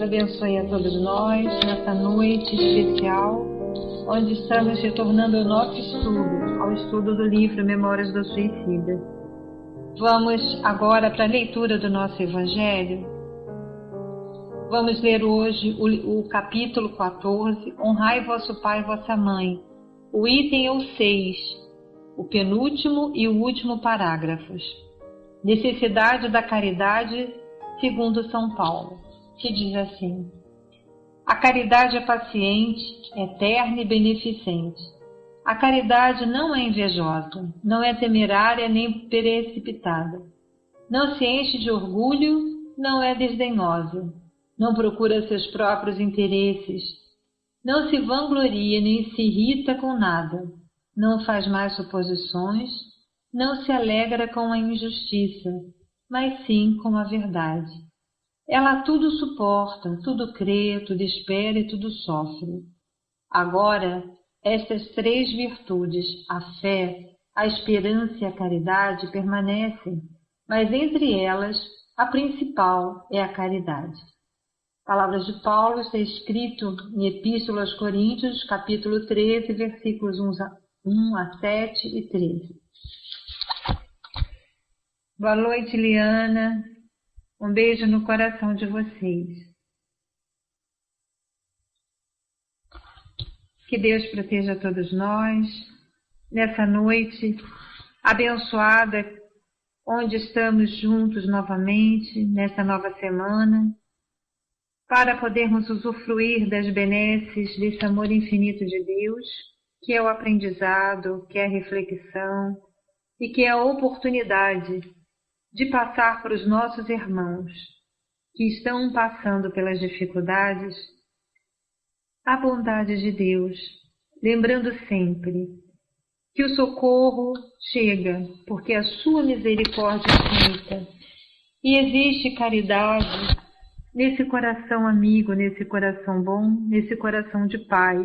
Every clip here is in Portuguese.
Deus abençoe a todos nós nessa noite especial, onde estamos retornando ao nosso estudo, ao estudo do livro Memórias do Suicida. Vamos agora para a leitura do nosso Evangelho. Vamos ler hoje o capítulo 14, Honrai vosso pai e vossa mãe. O item é o 6, o penúltimo e o último parágrafos. Necessidade da caridade segundo São Paulo, que diz assim: a caridade é paciente, eterna e beneficente. A caridade não é invejosa, não é temerária nem precipitada. Não se enche de orgulho, não é desdenhosa. Não procura seus próprios interesses. Não se vangloria nem se irrita com nada. Não faz mais suposições. Não se alegra com a injustiça, mas sim com a verdade. Ela tudo suporta, tudo crê, tudo espera e tudo sofre. Agora, estas 3 virtudes, a fé, a esperança e a caridade, permanecem, mas entre elas, a principal é a caridade. Palavras de Paulo está escrito em Epístola aos Coríntios, capítulo 13, versículos 1 a 7 e 13. Boa noite, Liana. Um beijo no coração de vocês. Que Deus proteja todos nós nessa noite abençoada, onde estamos juntos novamente, nessa nova semana, para podermos usufruir das benesses desse amor infinito de Deus, que é o aprendizado, que é a reflexão e que é a oportunidade de passar para os nossos irmãos que estão passando pelas dificuldades a bondade de Deus, lembrando sempre que o socorro chega porque a sua misericórdia é infinita e existe caridade nesse coração amigo, nesse coração bom, nesse coração de Pai.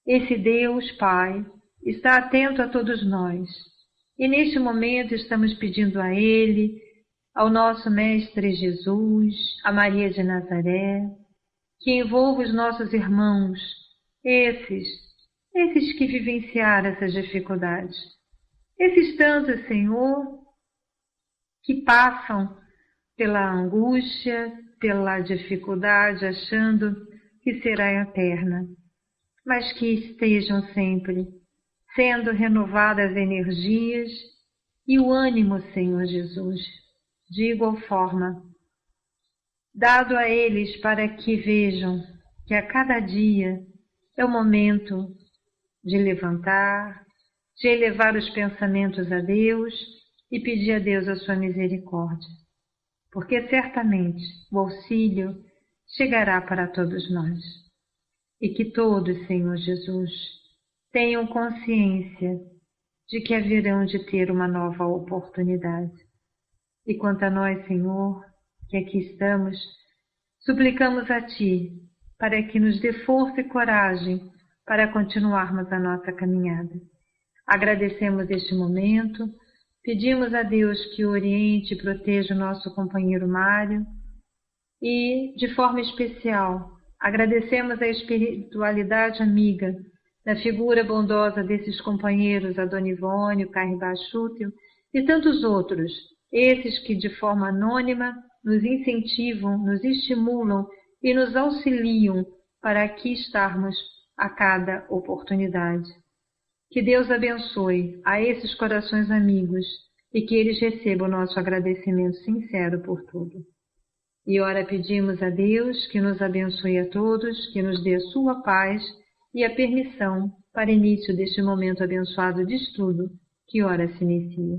Esse Deus Pai está atento a todos nós. E neste momento estamos pedindo a Ele, ao nosso Mestre Jesus, a Maria de Nazaré, que envolva os nossos irmãos, esses que vivenciaram essas dificuldades. Esses tantos, Senhor, que passam pela angústia, pela dificuldade, achando que será eterna, mas que estejam sempre sendo renovadas as energias e o ânimo, Senhor Jesus, de igual forma, dado a eles para que vejam que a cada dia é o momento de levantar, de elevar os pensamentos a Deus e pedir a Deus a sua misericórdia, porque certamente o auxílio chegará para todos nós. E que todos, Senhor Jesus, tenham consciência de que haverão de ter uma nova oportunidade. E quanto a nós, Senhor, que aqui estamos, suplicamos a Ti para que nos dê força e coragem para continuarmos a nossa caminhada. Agradecemos este momento, pedimos a Deus que oriente e proteja o nosso companheiro Mário e, de forma especial, agradecemos a espiritualidade amiga da figura bondosa desses companheiros, a Dona Ivone, o Carribá Chútil e tantos outros, esses que de forma anônima nos incentivam, nos estimulam e nos auxiliam para aqui estarmos a cada oportunidade. Que Deus abençoe a esses corações amigos e que eles recebam o nosso agradecimento sincero por tudo. E ora pedimos a Deus que nos abençoe a todos, que nos dê a sua paz e a permissão para início deste momento abençoado de estudo que ora se inicia.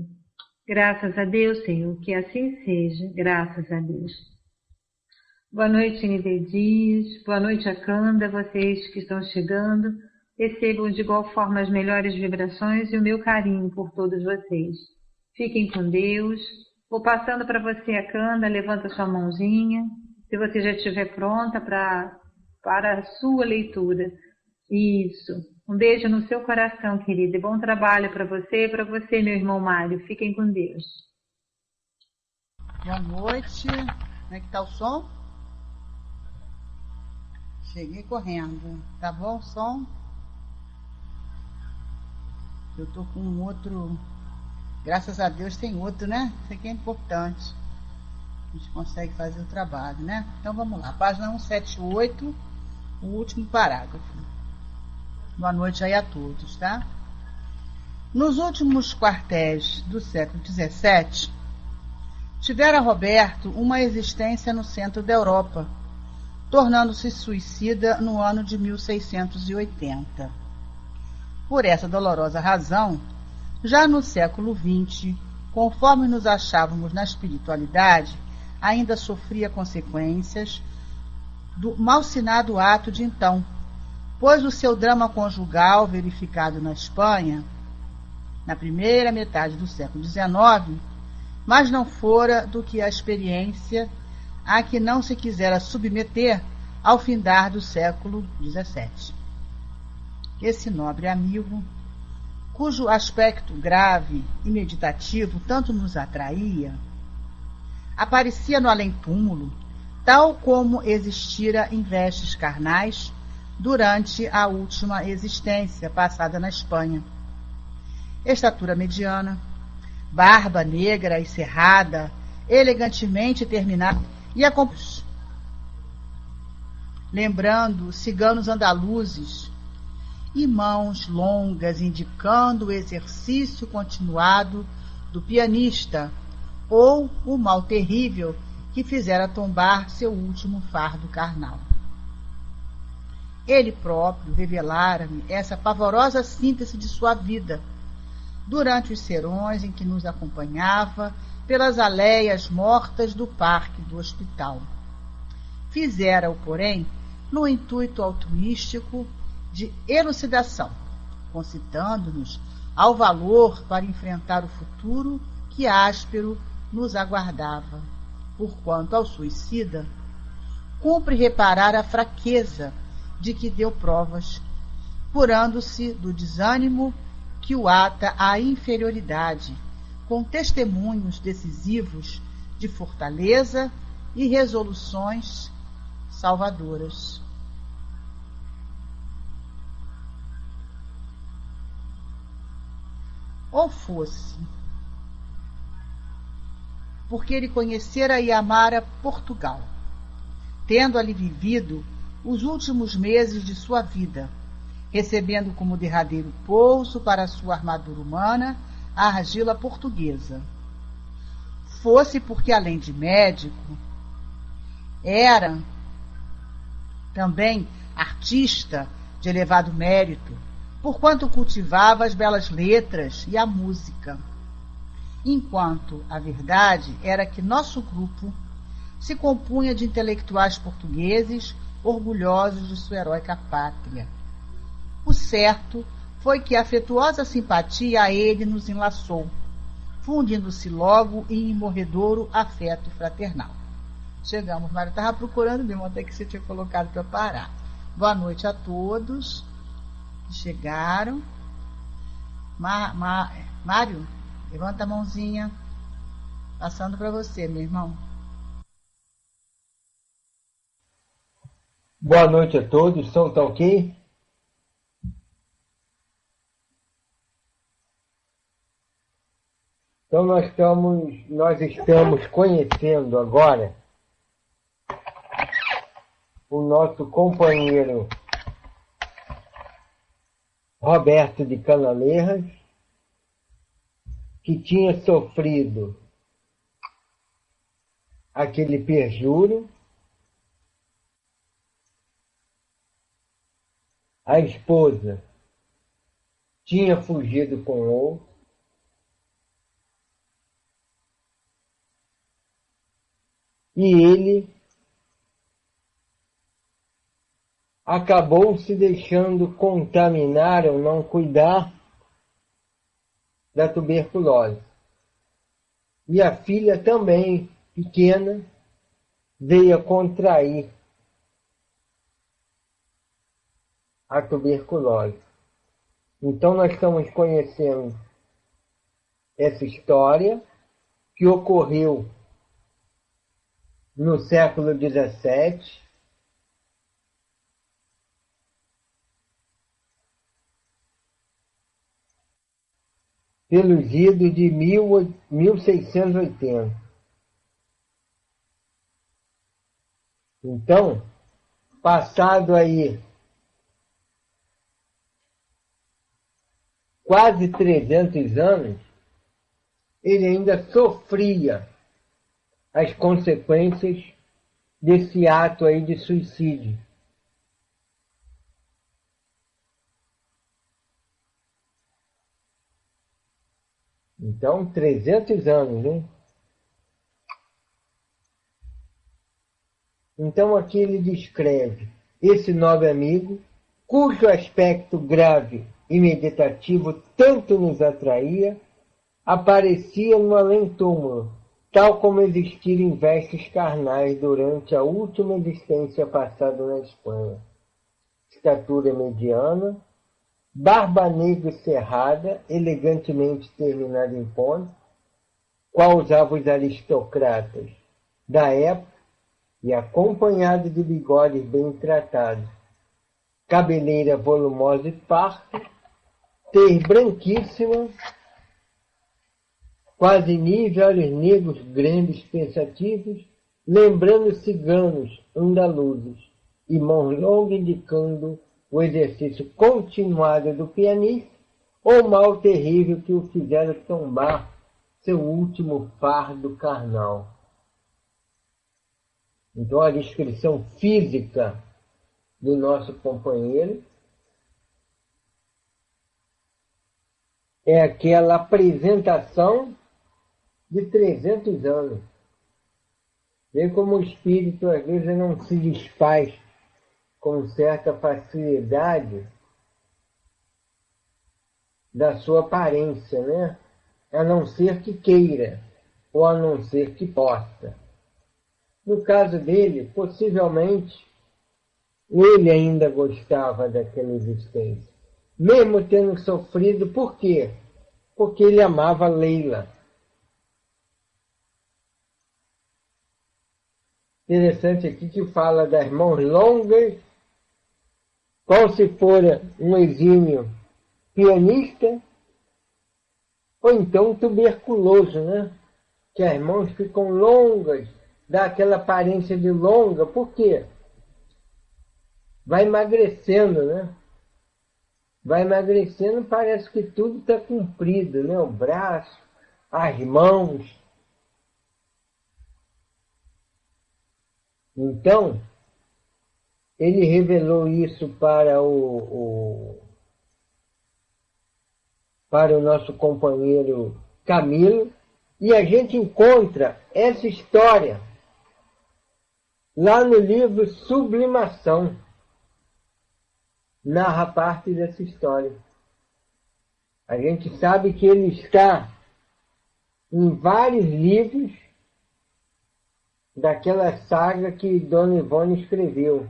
Graças a Deus, Senhor, que assim seja, graças a Deus. Boa noite, Nide Dias, boa noite, Acanda, vocês que estão chegando, recebam de igual forma as melhores vibrações e o meu carinho por todos vocês. Fiquem com Deus. Vou passando para você, Acanda, levanta sua mãozinha, se você já estiver pronta para a sua leitura. Isso. Um beijo no seu coração, querida, e bom trabalho para você, meu irmão Mário. Fiquem com Deus. Boa noite. Como é que tá o som? Cheguei correndo. Tá bom o som? Eu tô com um outro... Graças a Deus tem outro, né? Isso aqui é importante. A gente consegue fazer o trabalho, né? Então vamos lá. Página 178, o último parágrafo. Boa noite aí a todos, tá? Nos últimos quartéis do século XVII, tivera Roberto uma existência no centro da Europa, tornando-se suicida no ano de 1680. Por essa dolorosa razão, já no século XX, conforme nos achávamos na espiritualidade, ainda sofria consequências do malsinado ato de então, pois o seu drama conjugal, verificado na Espanha, na primeira metade do século XIX, mas não fora do que a experiência a que não se quisera submeter ao findar do século XVII. Esse nobre amigo, cujo aspecto grave e meditativo tanto nos atraía, aparecia no além-túmulo, tal como existira em vestes carnais durante a última existência passada na Espanha. Estatura mediana, barba negra e cerrada, elegantemente terminada, e lembrando ciganos andaluzes, e mãos longas indicando o exercício continuado do pianista, ou o mal terrível que fizera tombar seu último fardo carnal. Ele próprio revelara-me essa pavorosa síntese de sua vida, durante os serões em que nos acompanhava pelas aleias mortas do parque do hospital. Fizera-o, porém, no intuito altruístico de elucidação, concitando-nos ao valor para enfrentar o futuro que áspero nos aguardava. Porquanto ao suicida, cumpre reparar a fraqueza de que deu provas, curando-se do desânimo que o ata à inferioridade, com testemunhos decisivos de fortaleza e resoluções salvadoras. Ou fosse porque ele conhecera e amara Portugal, tendo ali vivido os últimos meses de sua vida, recebendo como derradeiro pouso para sua armadura humana a argila portuguesa. Fosse porque, além de médico, era também artista de elevado mérito, porquanto cultivava as belas letras e a música. Enquanto a verdade era que nosso grupo se compunha de intelectuais portugueses orgulhosos de sua heróica pátria. O certo foi que a afetuosa simpatia a ele nos enlaçou, fundindo-se logo em imorredouro afeto fraternal. Chegamos, Mário estava procurando mesmo, até que você tinha colocado para parar. Boa noite a todos que chegaram. Mário, levanta a mãozinha. Passando para você, meu irmão. Boa noite a todos, som tá ok? Então nós estamos conhecendo agora o nosso companheiro Roberto de Canaleiras, que tinha sofrido aquele perjúrio. A esposa tinha fugido com outro. E ele acabou se deixando contaminar ou não cuidar da tuberculose. E a filha também, pequena, veio a contrair a tuberculose. Então nós estamos conhecendo essa história que ocorreu no século XVII, pelos idos de 1680. Então, passado aí quase 300 anos, ele ainda sofria as consequências desse ato aí de suicídio. Então, 300 anos, né? Então, aqui ele descreve esse nobre amigo, cujo aspecto grave e meditativo tanto nos atraía, aparecia no além-túmulo, tal como existir em vestes carnais durante a última existência passada na Espanha. Estatura mediana, barba negra cerrada, elegantemente terminada em ponta, qual usavam os aristocratas da época, e acompanhado de bigodes bem tratados, cabeleira volumosa e farta, tez branquíssima, quase nível, olhos negros grandes pensativos, lembrando ciganos andaluzes, e mãos longas indicando o exercício continuado do pianista, ou mal terrível que o fizera tombar seu último fardo carnal. Então, a descrição física do nosso companheiro é aquela apresentação de 300 anos. Vê como o espírito, às vezes, não se desfaz com certa facilidade da sua aparência, né? A não ser que queira, ou a não ser que possa. No caso dele, possivelmente, ele ainda gostava daquela existência. Mesmo tendo sofrido, por quê? Porque ele amava Leila. Interessante aqui que fala das mãos longas, qual se fora um exímio pianista, ou então tuberculoso, né? Que as mãos ficam longas, dá aquela aparência de longa, por quê? Vai emagrecendo, né? Vai emagrecendo, parece que tudo está comprido, né? O braço, as mãos. Então, ele revelou isso para o nosso companheiro Camilo, e a gente encontra essa história lá no livro Sublimação. Narra parte dessa história. A gente sabe que ele está em vários livros daquela saga que Dona Ivone escreveu.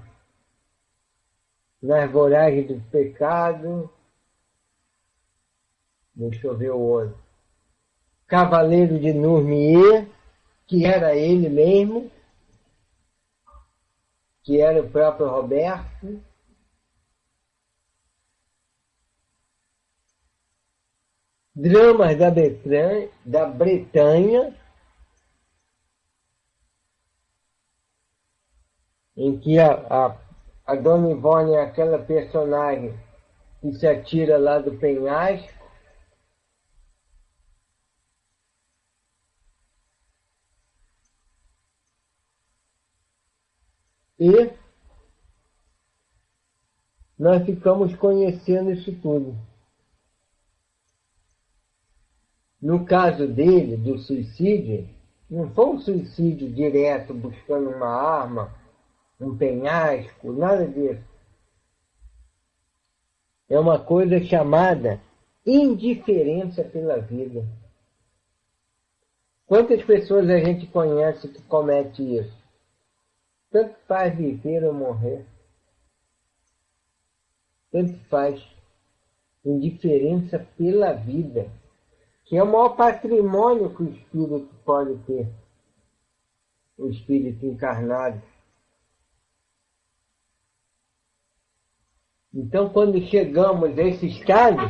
Nas Voragens do Pecado. Deixa eu ver o outro. Cavaleiro de Nurmier, que era ele mesmo, que era o próprio Roberto. Dramas da Bretanha, em que a Dona Ivone é aquela personagem que se atira lá do penhasco. E nós ficamos conhecendo isso tudo. No caso dele, do suicídio, não foi um suicídio direto buscando uma arma, um penhasco, nada disso. É uma coisa chamada indiferença pela vida. Quantas pessoas a gente conhece que comete isso? Tanto faz viver ou morrer. Tanto faz. Indiferença pela vida, que é o maior patrimônio que o espírito pode ter. O espírito encarnado. Então, quando chegamos a esse estado,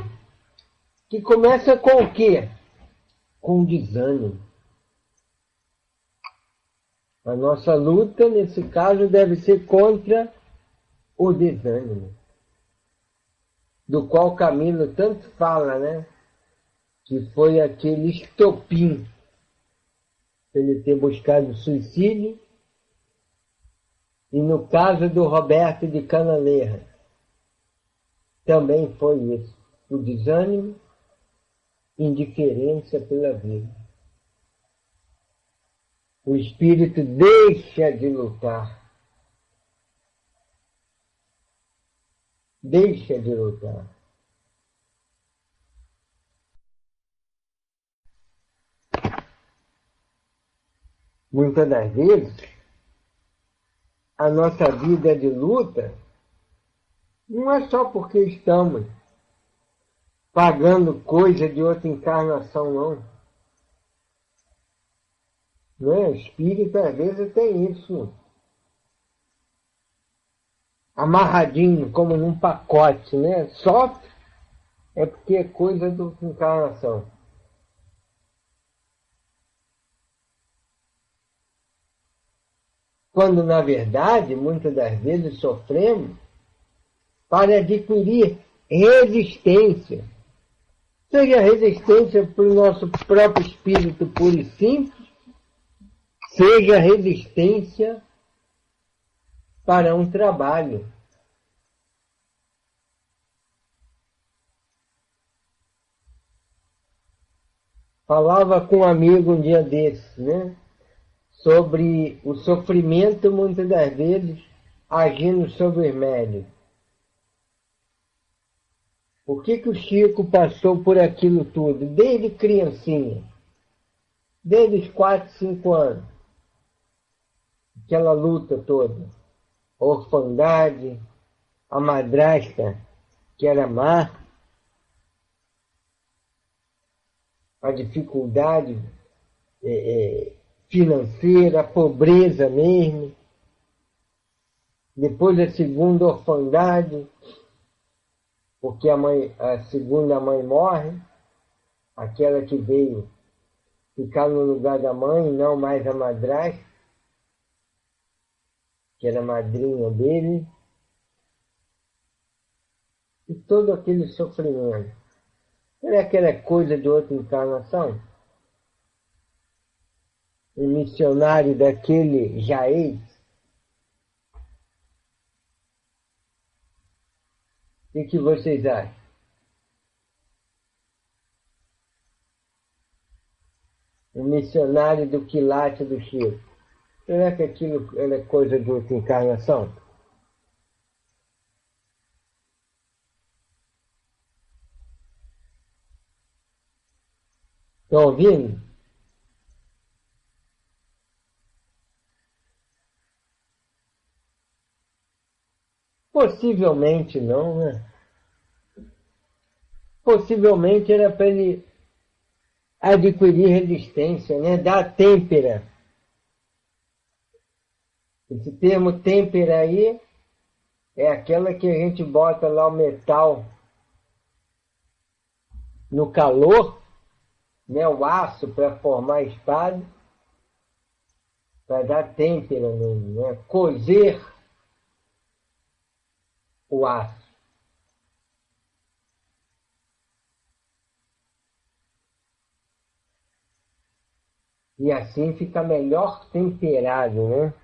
que começa com o quê? Com desânimo. A nossa luta, nesse caso, deve ser contra o desânimo, do qual Camilo tanto fala, né? Que foi aquele estopim para ele ter buscado suicídio, e no caso do Roberto de Canaleira, também foi isso, o desânimo, indiferença pela vida. O espírito deixa de lutar. Deixa de lutar. Muitas das vezes, a nossa vida de luta não é só porque estamos pagando coisa de outra encarnação, não. Não é? O espírito, às vezes, tem isso amarradinho, como num pacote, né? Sofre é porque é coisa de outra encarnação. Quando, na verdade, muitas das vezes sofremos para adquirir resistência. Seja resistência para o nosso próprio espírito puro e simples, seja resistência para um trabalho. Falava com um amigo um dia desses, né? Sobre o sofrimento, muitas das vezes, agindo sobre os médios. Por que o Chico passou por aquilo tudo, desde criancinha, desde os 4, 5 anos? Aquela luta toda, a orfandade, a madrasta, que era má, a dificuldade financeira, a pobreza mesmo. Depois a segunda orfandade, porque a segunda mãe morre, aquela que veio ficar no lugar da mãe, não mais a madrasta, que era a madrinha dele, e todo aquele sofrimento. Será que era coisa de outra encarnação? Um missionário daquele Jaez? O que vocês acham? Um missionário do quilate do Chico. Será que aquilo era coisa de outra encarnação? Estão ouvindo? Possivelmente não, né? Possivelmente era para ele adquirir resistência, né? Dar têmpera. Esse termo têmpera aí é aquela que a gente bota lá o metal no calor, né? O aço para formar a espada, para dar têmpera mesmo, né? Cozer o aço. E assim fica melhor temperado, né?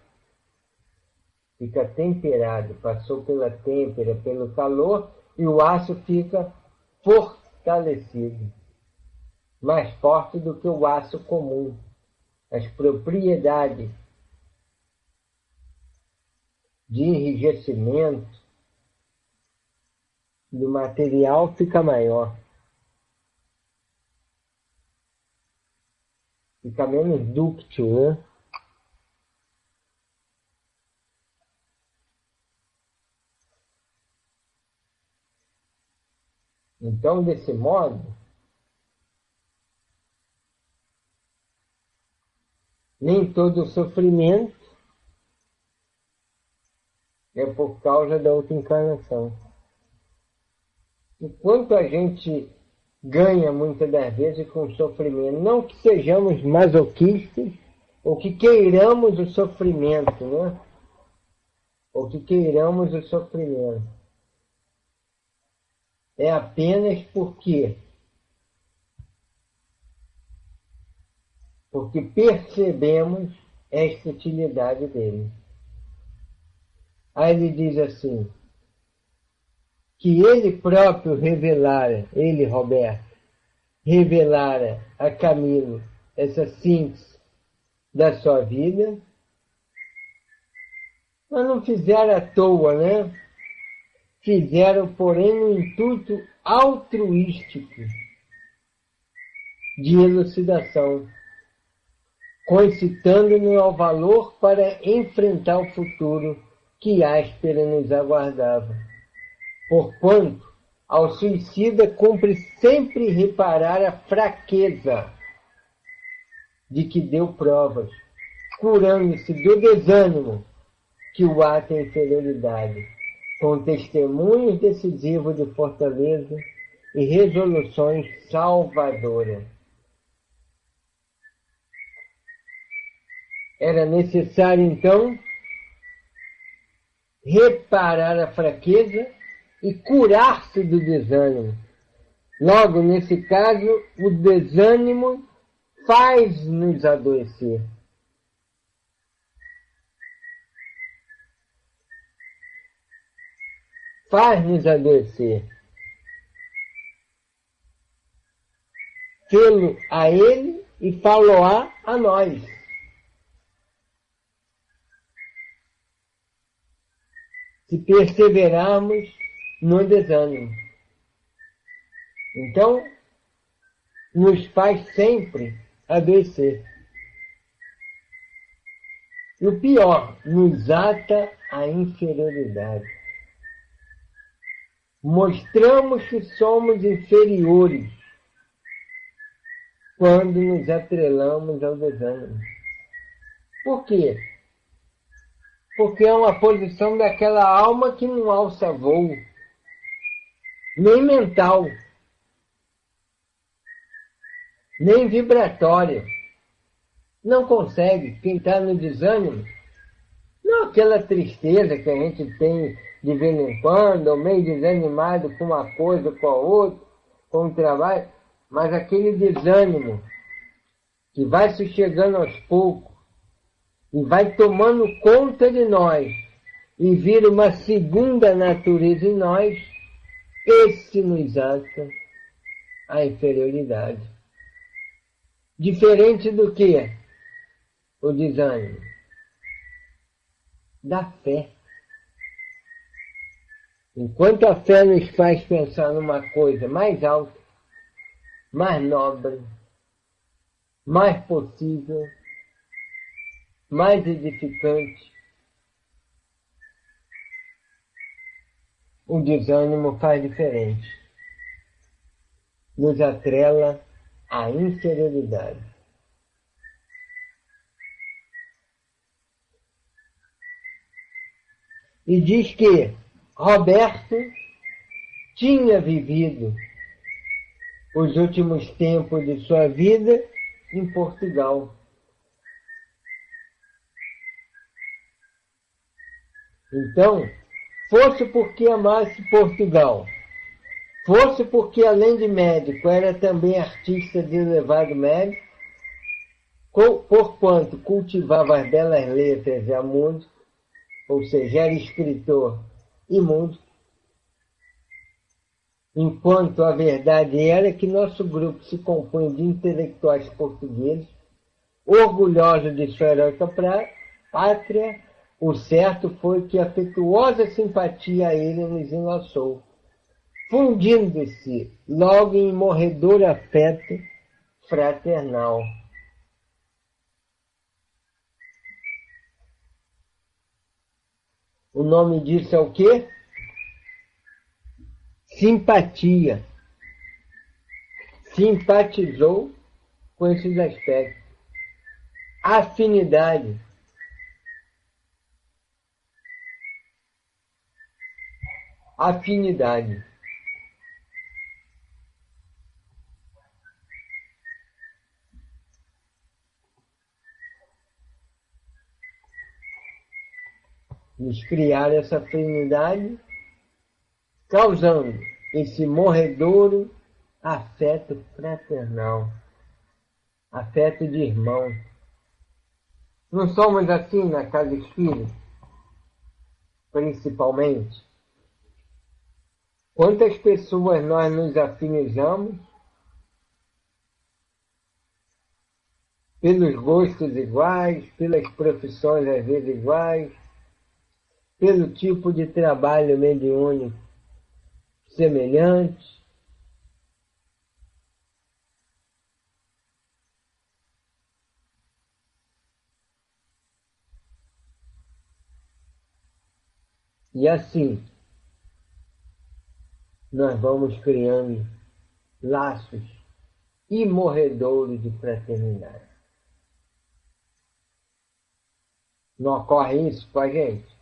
Fica temperado, passou pela têmpera, pelo calor, e o aço fica fortalecido. Mais forte do que o aço comum. As propriedades de enrijecimento do material fica maior. Fica menos dúctil, né? Então, desse modo, nem todo sofrimento é por causa da outra encarnação. Enquanto a gente ganha muitas das vezes com o sofrimento. Não que sejamos masoquistas ou que queiramos o sofrimento, né? Ou que queiramos o sofrimento. É apenas porque percebemos esta utilidade dele. Aí ele diz assim, que ele próprio revelara, ele, Roberto, revelara a Camilo essa síntese da sua vida, mas não fizeram à toa, né? Fizeram, porém, no intuito altruístico de elucidação, concitando-nos ao valor para enfrentar o futuro que áspera nos aguardava. Porquanto, ao suicida cumpre sempre reparar a fraqueza de que deu provas, curando-se do desânimo que o ata a inferioridade, com testemunhos decisivos de fortaleza e resoluções salvadoras. Era necessário, então, reparar a fraqueza e curar-se do desânimo. Logo, nesse caso, o desânimo faz-nos adoecer. Faz-nos adoecer. Fê-lo a ele e falo-á a nós. Se perseverarmos no desânimo. Então, nos faz sempre adoecer. E o pior, nos ata à inferioridade. Mostramos que somos inferiores quando nos atrelamos ao desânimo. Por quê? Porque é uma posição daquela alma que não alça voo, nem mental, nem vibratório. Não consegue. Quem está no desânimo, não aquela tristeza que a gente tem de vez em quando, ou meio desanimado com uma coisa, com a outra, com o trabalho, mas aquele desânimo que vai se chegando aos poucos e vai tomando conta de nós e vira uma segunda natureza em nós, esse nos ata à inferioridade. Diferente do que? O desânimo. Da fé. Enquanto a fé nos faz pensar numa coisa mais alta, mais nobre, mais possível, mais edificante, o desânimo faz diferente. Nos atrela à inferioridade. E diz que Roberto tinha vivido os últimos tempos de sua vida em Portugal. Então, fosse porque amasse Portugal, fosse porque, além de médico, era também artista de elevado mérito, porquanto cultivava as belas letras e a música, ou seja, era escritor e músico, enquanto a verdade era que nosso grupo se compunha de intelectuais portugueses, orgulhosos de sua heróica pátria. O certo foi que afetuosa simpatia a ele nos enlaçou, fundindo-se logo em morredor afeto fraternal. O nome disso é o quê? Simpatia. Simpatizou com esses aspectos. Afinidade. Afinidade. Eles criaram essa afinidade, causando esse morredouro afeto fraternal, afeto de irmão. Não somos assim na casa espírita, principalmente? Quantas pessoas nós nos afinizamos pelos gostos iguais, pelas profissões às vezes iguais, pelo tipo de trabalho mediúnico semelhante. E assim, nós vamos criando laços imorredouros de fraternidade. Não ocorre isso com a gente?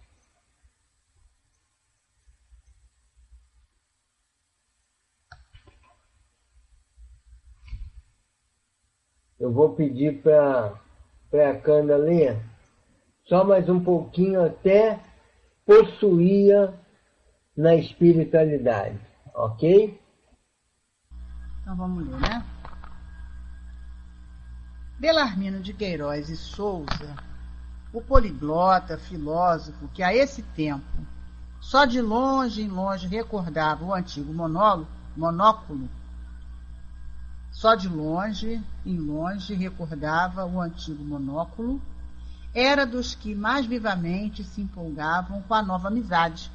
Eu vou pedir para a Cândida ler só mais um pouquinho até possuía na espiritualidade, ok? Então vamos ler, né? Belarmino de Queiroz e Souza, o poliglota, filósofo, que a esse tempo só de longe em longe recordava o antigo monóculo, só de longe em longe recordava o antigo monóculo, era dos que mais vivamente se empolgavam com a nova amizade,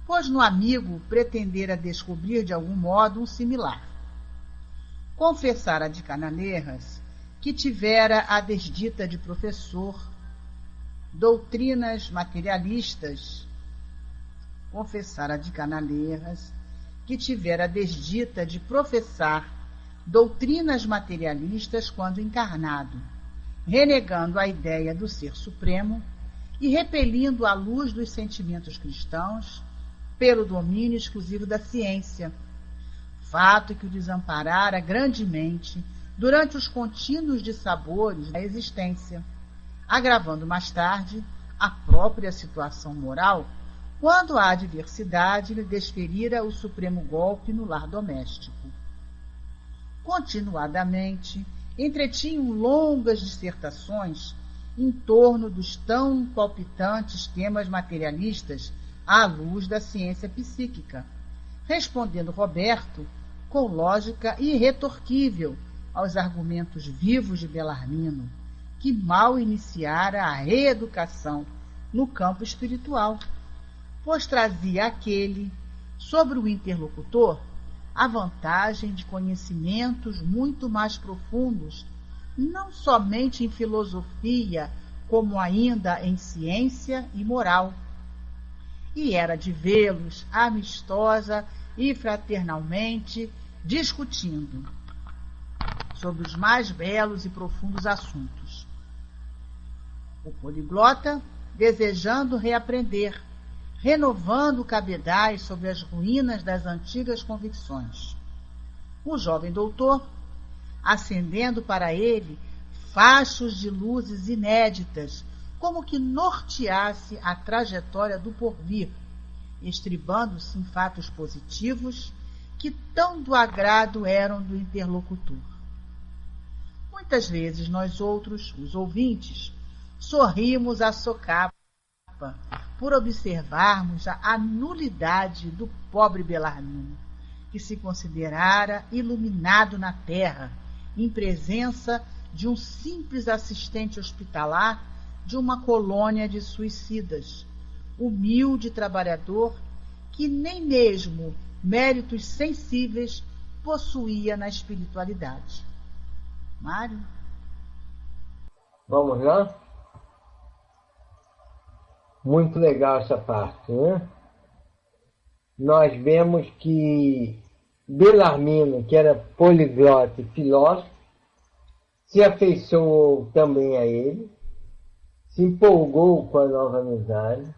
pois no amigo pretendera descobrir de algum modo um similar. Confessara de Canaleiras que tivera a desdita de professor doutrinas materialistas, confessara de Canaleiras que tivera a desdita de professar doutrinas materialistas quando encarnado, renegando a ideia do ser supremo e repelindo a luz dos sentimentos cristãos pelo domínio exclusivo da ciência, fato que o desamparara grandemente durante os contínuos dissabores da existência, agravando mais tarde a própria situação moral quando a adversidade lhe desferira o supremo golpe no lar doméstico. Continuadamente, entretinham longas dissertações em torno dos tão palpitantes temas materialistas à luz da ciência psíquica, respondendo Roberto com lógica irretorquível aos argumentos vivos de Belarmino, que mal iniciara a reeducação no campo espiritual, pois trazia aquele, sobre o interlocutor, a vantagem de conhecimentos muito mais profundos, não somente em filosofia, como ainda em ciência e moral. E era de vê-los amistosa e fraternalmente discutindo sobre os mais belos e profundos assuntos. O poliglota, desejando reaprender, renovando cabedais sobre as ruínas das antigas convicções. O jovem doutor, acendendo para ele fachos de luzes inéditas, como que norteasse a trajetória do porvir, estribando-se em fatos positivos que tão do agrado eram do interlocutor. Muitas vezes nós outros, os ouvintes, sorrimos a socapa por observarmos a nulidade do pobre Belarmino, que se considerara iluminado na terra, em presença de um simples assistente hospitalar de uma colônia de suicidas, humilde trabalhador que nem mesmo méritos sensíveis possuía na espiritualidade. Mário? Vamos lá? Muito legal essa parte, né? Nós vemos que Belarmino, que era poliglota e filósofo, se afeiçoou também a ele, se empolgou com a nova amizade.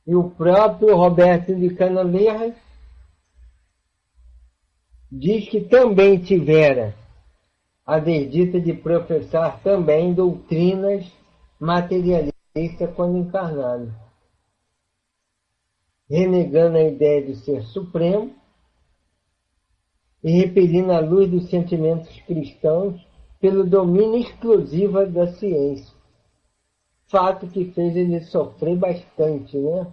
E o próprio Roberto de Canaleiras diz que também tivera a desdita de professar também doutrinas materialistas. quando encarnado, renegando a ideia de ser supremo e repelindo a luz dos sentimentos cristãos pelo domínio exclusivo da ciência. Fato que fez ele sofrer bastante, né?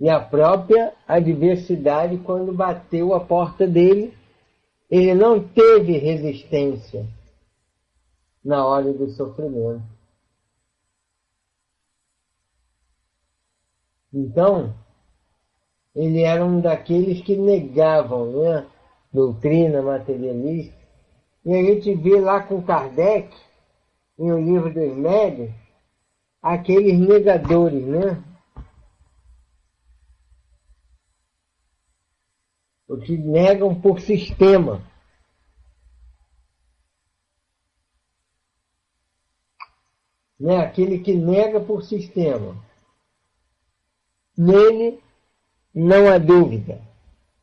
E a própria adversidade, quando bateu a porta dele, ele não teve resistência na hora do sofrimento. Então, ele era um daqueles que negavam, né, doutrina materialista. E a gente vê lá com Kardec, em O Livro dos Médiuns, aqueles negadores, né? Os que negam por sistema. Né? Aquele que nega por sistema. Nele não há dúvida.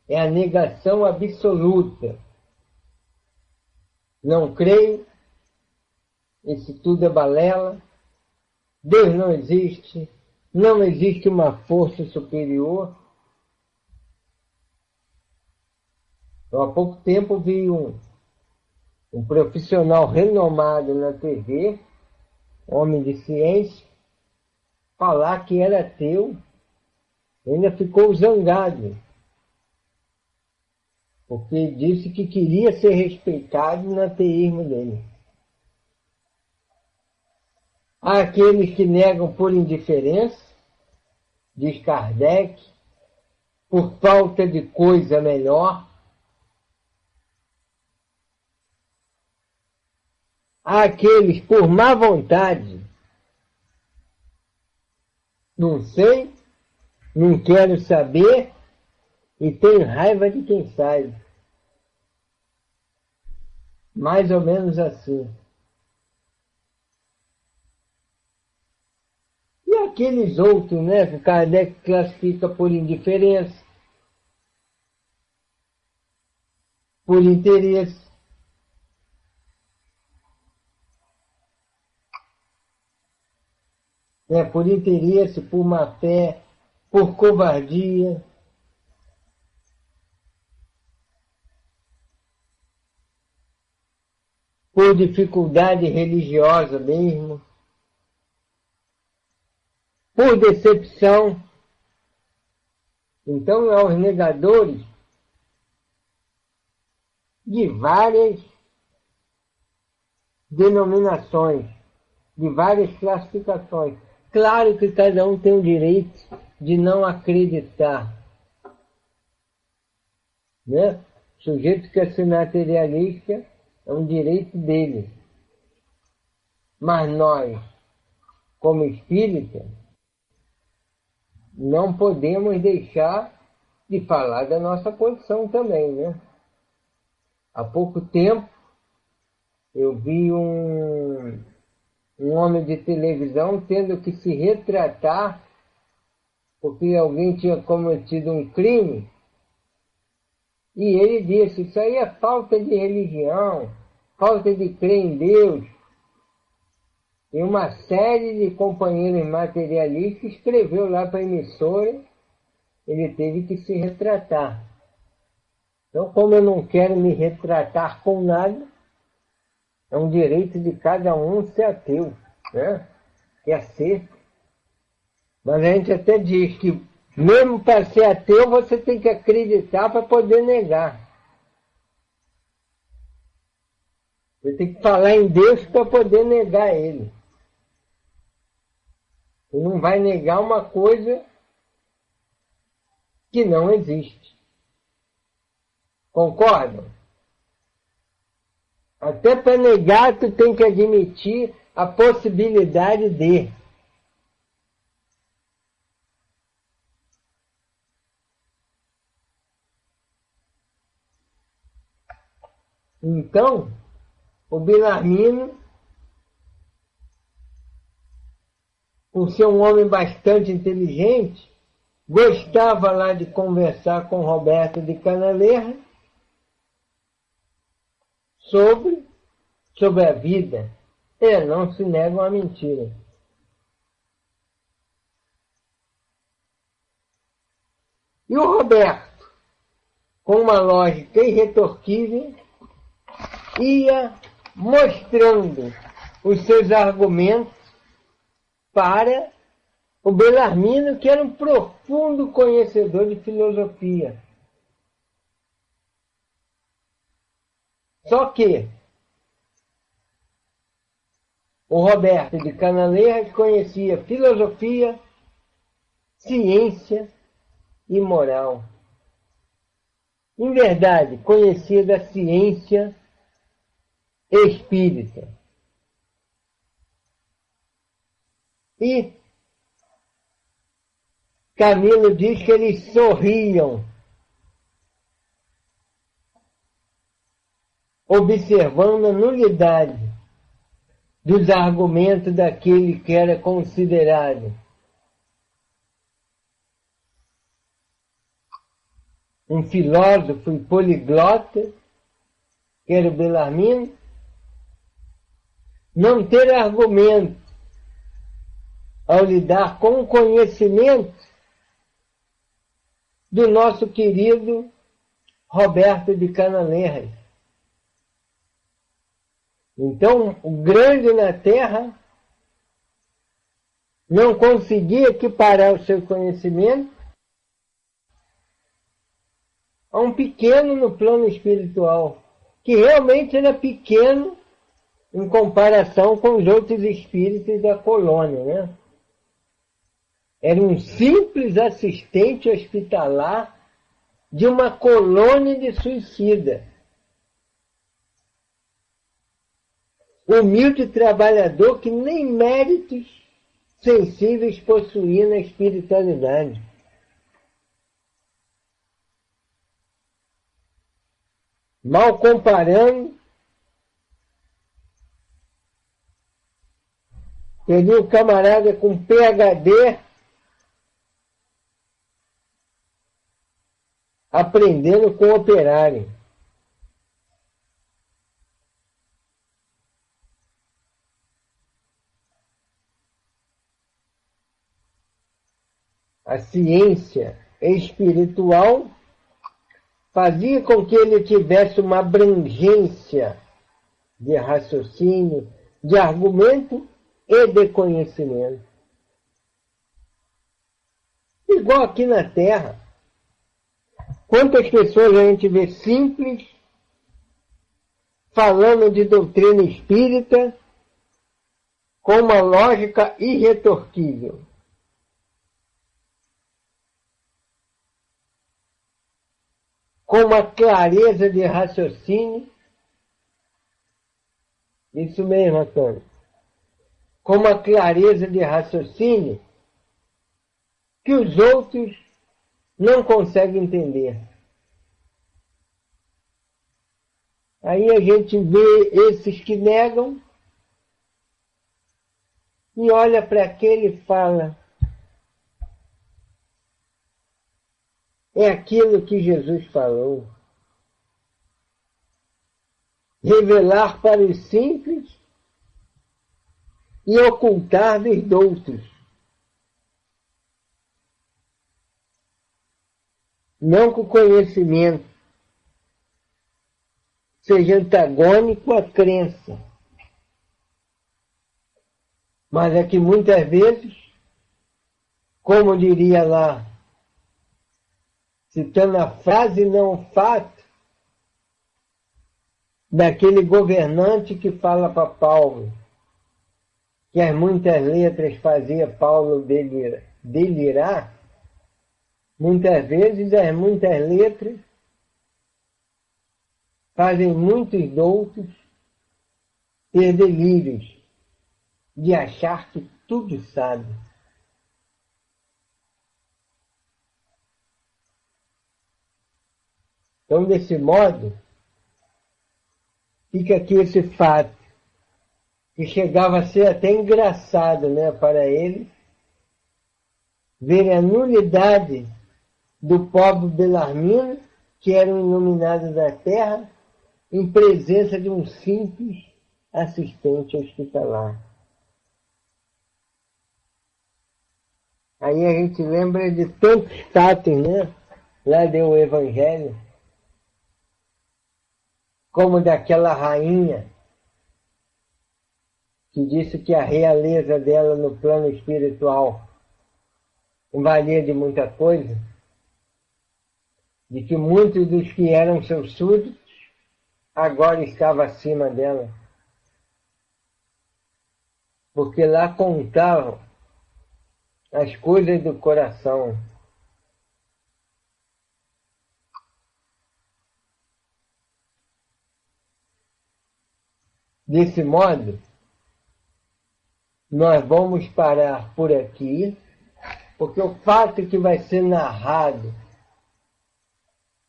É a negação absoluta. Não creio, isso tudo é balela, Deus não existe uma força superior. Há pouco tempo vi um profissional renomado na TV, homem de ciência, falar que era ateu. Ainda ficou zangado, porque disse que queria ser respeitado no ateísmo dele. Há aqueles que negam por indiferença, diz Kardec, por falta de coisa melhor. Há aqueles por má vontade. Não sei, não quero saber e tenho raiva de quem saiba. Mais ou menos assim. E aqueles outros, né, que Kardec classifica por indiferença, por interesse. Por interesse, por má fé, por covardia. Por dificuldade religiosa mesmo. Por decepção. Então, aos negadores de várias denominações, de várias classificações. Claro que cada um tem o direito de não acreditar. Né? O sujeito que é materialista é um direito dele. Mas nós, como espírita, não podemos deixar de falar da nossa posição também, né? Há pouco tempo eu vi um homem de televisão tendo que se retratar porque alguém tinha cometido um crime, e ele disse: isso aí é falta de religião, falta de crer em Deus. E uma série de companheiros materialistas escreveu lá para a emissora, ele teve que se retratar. Então, como eu não quero me retratar com nada, é um direito de cada um ser ateu, né? Quer ser. Mas a gente até diz que, mesmo para ser ateu, você tem que acreditar para poder negar. Você tem que falar em Deus para poder negar Ele. Você não vai negar uma coisa que não existe. Concordam? Até para negar, tu tem que admitir a possibilidade de. Então, o Belarmino, por ser um homem bastante inteligente, gostava lá de conversar com Roberto de Canaleja sobre a vida, Não se negam à mentira. E o Roberto, com uma lógica irretorquível, ia mostrando os seus argumentos para o Belarmino, que era um profundo conhecedor de filosofia. Só que o Roberto de Canalejas conhecia filosofia, ciência e moral. Em verdade, conhecia da ciência espírita. E Camilo diz que eles sorriam, observando a nulidade dos argumentos daquele que era considerado um filósofo e poliglota, que era o Belarmino, não ter argumento ao lidar com o conhecimento do nosso querido Roberto de Canalejas. Então, o grande na Terra não conseguia equiparar o seu conhecimento a um pequeno no plano espiritual, que realmente era pequeno em comparação com os outros espíritos da colônia, né? Era um simples assistente hospitalar de uma colônia de suicida. Humilde trabalhador que nem méritos sensíveis possuía na espiritualidade. Mal comparando, teria um camarada com PhD aprendendo com o operário. A ciência espiritual fazia com que ele tivesse uma abrangência de raciocínio, de argumento e de conhecimento. Igual aqui na Terra. Quantas pessoas a gente vê simples, falando de doutrina espírita, com uma lógica irretorquível. Com uma clareza de raciocínio. Isso mesmo, Antônio. Com uma clareza de raciocínio que os outros não conseguem entender. Aí a gente vê esses que negam e olha para aquele e fala: é aquilo que Jesus falou. Revelar para os simples e ocultar dos doutos. Não que o conhecimento seja antagônico à crença, mas é que muitas vezes, como diria lá, citando a frase não o fato, daquele governante que fala para Paulo, que as muitas letras fazia Paulo delirar, muitas vezes as muitas letras fazem muitos doutos ter delírios de achar que tudo sabe. Então, desse modo, fica aqui esse fato, que chegava a ser até engraçado, né, para ele, ver a nulidade do pobre Belarmino, que era um iluminado da terra, em presença de um simples assistente hospitalar. Aí a gente lembra de tantos status, né? Lá do Evangelho, como daquela rainha que disse que a realeza dela no plano espiritual valia de muita coisa, de que muitos dos que eram seus súditos agora estavam acima dela, porque lá contavam as coisas do coração. Desse modo, nós vamos parar por aqui, porque o fato que vai ser narrado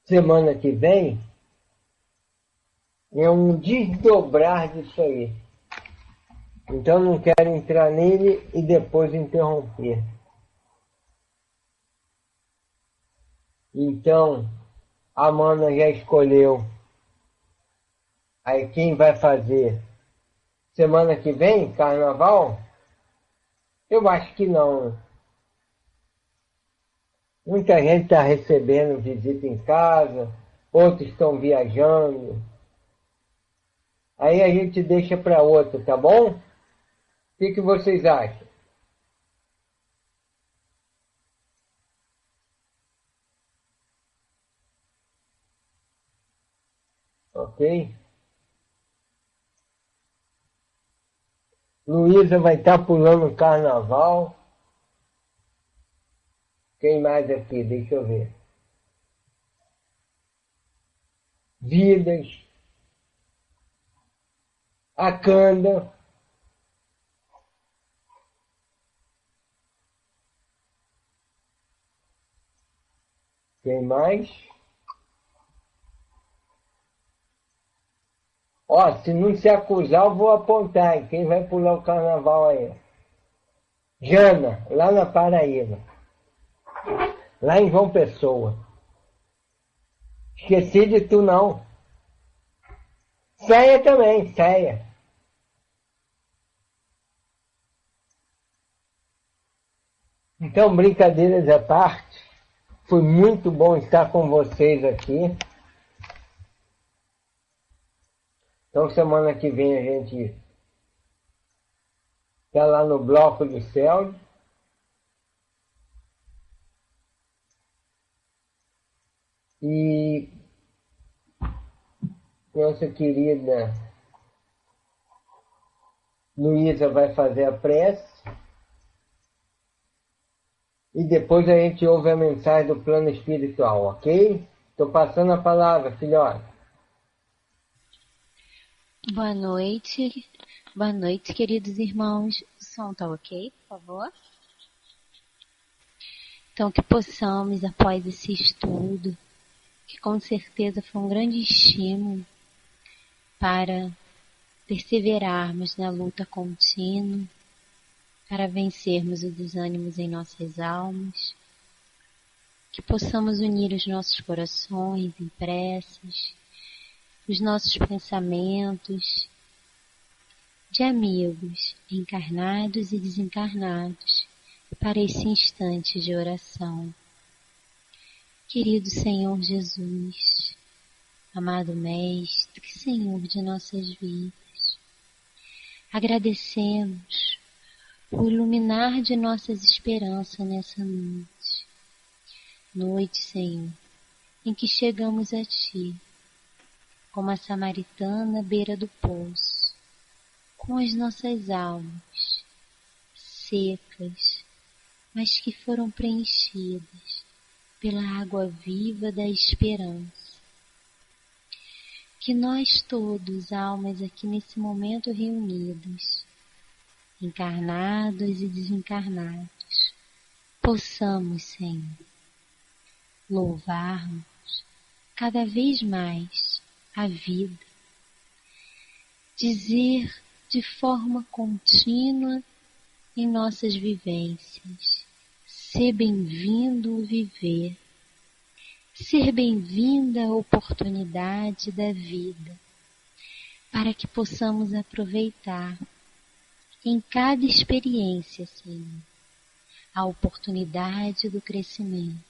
semana que vem é um desdobrar disso aí. Então não quero entrar nele e depois interromper. Então, a Mana já escolheu. Aí quem vai fazer? Semana que vem, carnaval? Eu acho que não. Muita gente está recebendo visita em casa, outros estão viajando. Aí a gente deixa para outro, tá bom? O que vocês acham? Ok? Luísa vai estar pulando o carnaval. Quem mais aqui? Deixa eu ver. Vidas. A Canda. Quem mais? Ó, se não se acusar, eu vou apontar. Hein? Quem vai pular o carnaval aí? Jana, lá na Paraíba. Lá em João Pessoa. Esqueci de tu, não. Céia também, Céia. Então, brincadeiras à parte, foi muito bom estar com vocês aqui. Então, semana que vem a gente está lá no Bloco do Céu. E nossa querida Luísa vai fazer a prece. E depois a gente ouve a mensagem do plano espiritual, ok? Estou passando a palavra, filhote. Boa noite, queridos irmãos. O som tá ok, por favor? Então, que possamos, após esse estudo, que com certeza foi um grande estímulo para perseverarmos na luta contínua, para vencermos os desânimos em nossas almas, que possamos unir os nossos corações em preces, os nossos pensamentos de amigos encarnados e desencarnados para esse instante de oração. Querido Senhor Jesus, amado Mestre, Senhor de nossas vidas, agradecemos o iluminar de nossas esperanças nessa noite. Noite, Senhor, em que chegamos a Ti, como a samaritana à beira do poço, com as nossas almas secas, mas que foram preenchidas pela água viva da esperança. Que nós todos, almas aqui nesse momento reunidas, encarnados e desencarnados, possamos, Senhor, louvarmos cada vez mais a vida, dizer de forma contínua em nossas vivências: ser bem-vindo o viver, ser bem-vinda a oportunidade da vida, para que possamos aproveitar em cada experiência, Senhor, a oportunidade do crescimento,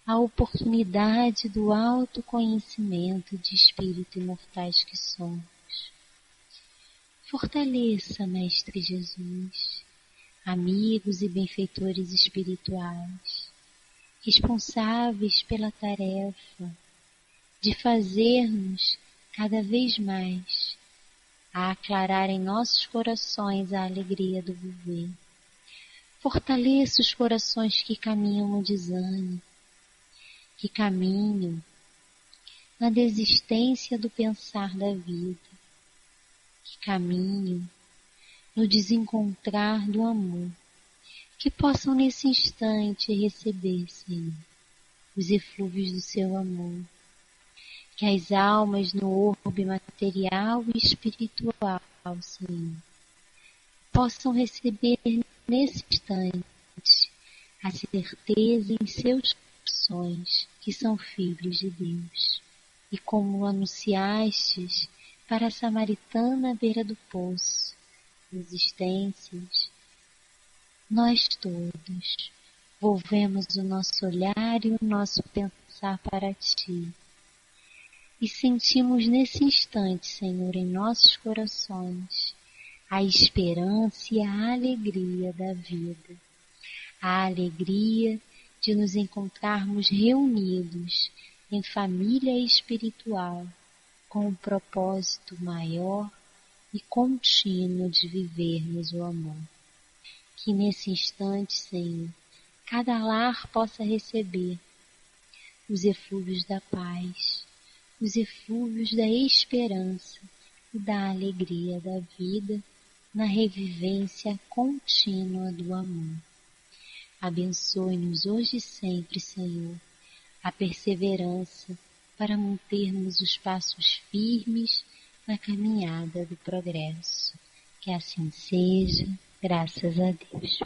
a oportunidade do autoconhecimento de espírito imortais que somos. Fortaleça, Mestre Jesus, amigos e benfeitores espirituais, responsáveis pela tarefa de fazer-nos cada vez mais a aclarar em nossos corações a alegria do viver. Fortaleça os corações que caminham no desânimo, que caminham na desistência do pensar da vida, que caminham no desencontrar do amor, que possam nesse instante receber, Senhor, os eflúvios do seu amor, que as almas no orbe material e espiritual, Senhor, possam receber nesse instante a certeza em seus corações que são filhos de Deus. E como anunciastes para a samaritana à beira do poço, existências, nós todos volvemos o nosso olhar e o nosso pensar para Ti. E sentimos nesse instante, Senhor, em nossos corações, a esperança e a alegria da vida. A alegria de nos encontrarmos reunidos em família espiritual, com um propósito maior e contínuo de vivermos o amor. Que nesse instante, Senhor, cada lar possa receber os eflúvios da paz, os eflúvios da esperança e da alegria da vida na revivência contínua do amor. Abençoe-nos hoje e sempre, Senhor, a perseverança para mantermos os passos firmes na caminhada do progresso. Que assim seja, graças a Deus.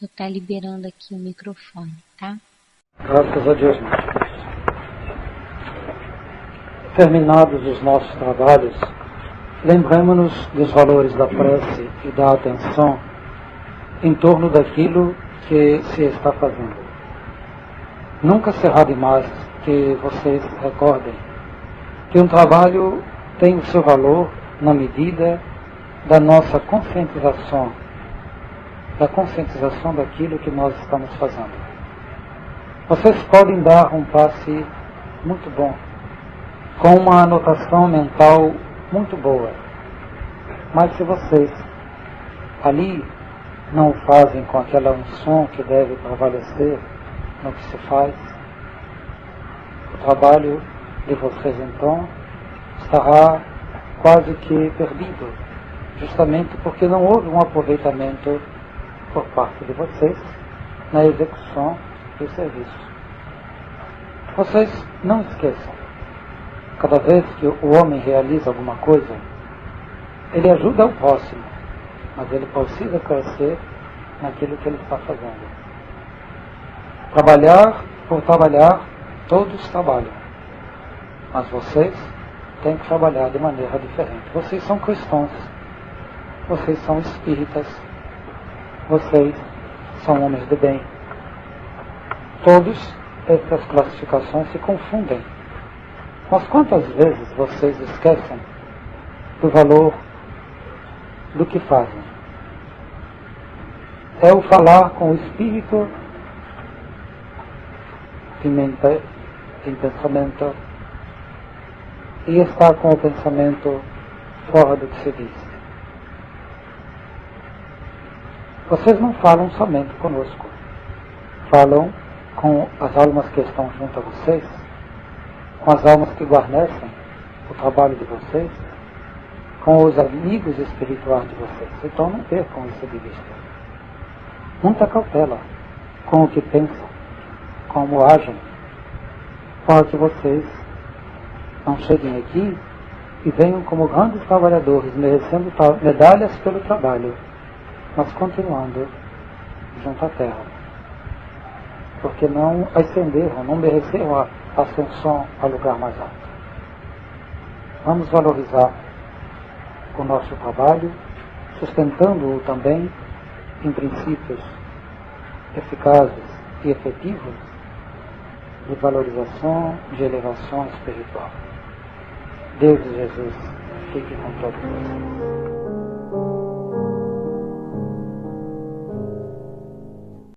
Vou estar liberando aqui o microfone, tá? Graças a Deus, meus filhos. Terminados os nossos trabalhos, lembremos-nos dos valores da prece e da atenção em torno daquilo que se está fazendo. Nunca será demais que vocês recordem que um trabalho tem o seu valor na medida da nossa conscientização, daquilo que nós estamos fazendo. Vocês podem dar um passe muito bom, com uma anotação mental muito boa, mas se vocês ali não o fazem com aquela unção que deve prevalecer no que se faz, o trabalho de vocês então estará quase que perdido, justamente porque não houve um aproveitamento por parte de vocês na execução do serviço. Vocês não esqueçam, cada vez que o homem realiza alguma coisa, ele ajuda o próximo, mas ele precisa crescer naquilo que ele está fazendo. Trabalhar por trabalhar, todos trabalham, mas vocês têm que trabalhar de maneira diferente. Vocês são cristãos, vocês são espíritas, vocês são homens de bem. Todas essas classificações se confundem. Mas quantas vezes vocês esquecem do valor do que fazem? É o falar com o espírito em pensamento e estar com o pensamento fora do que se diz. Vocês não falam somente conosco, falam com as almas que estão junto a vocês, com as almas que guarnecem o trabalho de vocês, com os amigos espirituais de vocês. Então não percam isso de vista. Muita cautela com o que pensam, como agem, para que vocês não cheguem aqui e venham como grandes trabalhadores, merecendo medalhas pelo trabalho, mas continuando junto à terra, porque não ascenderam, não mereceram a ascensão ao lugar mais alto. Vamos valorizar o nosso trabalho, sustentando-o também em princípios eficazes e efetivos de valorização, de elevação espiritual. Deus e Jesus fiquem com todos nós.